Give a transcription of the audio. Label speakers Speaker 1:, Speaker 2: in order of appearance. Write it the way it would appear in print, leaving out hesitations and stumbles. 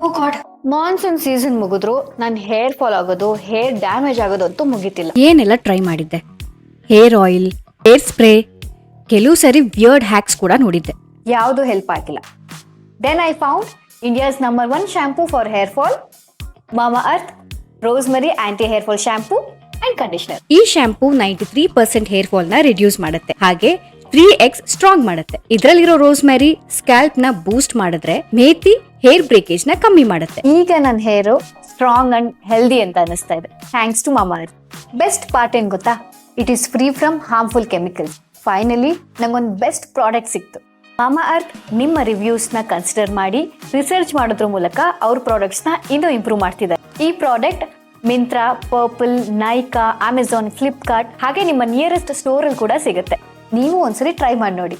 Speaker 1: ಓ god, monsoon season ಮುಗಿದ್ರು ನನ್ನ hair fall ಆಗೋದು, hair damage ಆಗೋದು ಅಂತೂ ಮುಗಿತಿಲ್ಲ.
Speaker 2: ಏನೆಲ್ಲ ಟ್ರೈ ಮಾಡಿದ್ದೆ. ಹೇರ್ ಆಯಿಲ್, ಹೇರ್ ಸ್ಪ್ರೇ, ಕೆಲವು ಸರಿ ವಿಯರ್ಡ್ ಹ್ಯಾಕ್ಸ್ ಕೂಡ ನೋಡಿದ್ದೆ.
Speaker 1: ಯಾವುದು ಹೆಲ್ಪ್ ಆಗಿಲ್ಲ. Then I found India's number 1 shampoo for hair fall, Mamaearth rosemary anti hair fall shampoo and conditioner.
Speaker 2: ಈ ಶಾಂಪೂ 93% ಹೇರ್ ಫಾಲ್ ನ ರಿಡ್ಯೂಸ್ ಮಾಡುತ್ತೆ, ಹಾಗೆ 3x ಸ್ಟ್ರಾಂಗ್ ಮಾಡುತ್ತೆ. ಇದರಲ್ಲಿರೋ ರೋಸ್ಮೆರಿ ಸ್ಕ್ಯಾಲ್ಪ್ ನ ಬೂಸ್ಟ್ ಮಾಡಿದ್ರೆ ಮೇಥಿ ಹೇರ್ ಬ್ರೇಕೇಜ್ ನ ಕಮ್ಮಿ ಮಾಡುತ್ತೆ.
Speaker 1: ಈಗ ನನ್ನ ಹೇರು ಸ್ಟ್ರಾಂಗ್ ಅಂಡ್ ಹೆಲ್ದಿ ಅಂತ ಅನಿಸ್ತಾ ಇದೆ, ಥ್ಯಾಂಕ್ಸ್ ಟು ಮಾಮಾ ಅರ್ತ್. ಬೆಸ್ಟ್ ಪಾರ್ಟ್ ಏನ್ ಗೊತ್ತಾ, it is free from harmful chemicals. Finally ನಂಗೊಂದು ಬೆಸ್ಟ್ ಪ್ರಾಡಕ್ಟ್ ಸಿಕ್ತು. ಮಾಮಾ ಅರ್ತ್ ನಿಮ್ಮ ರಿವ್ಯೂಸ್ ನ ಕನ್ಸಿಡರ್ ಮಾಡಿ ರಿಸರ್ಚ್ ಮಾಡೋದ್ರ ಮೂಲಕ ಅವ್ರ ಪ್ರಾಡಕ್ಟ್ಸ್ ನ ಇನ್ನೂ ಇಂಪ್ರೂವ್ ಮಾಡ್ತಿದ್ದಾರೆ. ಈ product Myntra, purple, Nykaa, Amazon, Flipkart ಹಾಗೆ ನಿಮ್ಮ ನಿಯರೆಸ್ಟ್ ಸ್ಟೋರ್ ಅಲ್ಲಿ ಕೂಡ ಸಿಗುತ್ತೆ. ನೀವು ಒಂದ್ಸರಿ ಟ್ರೈ ಮಾಡಿ ನೋಡಿ.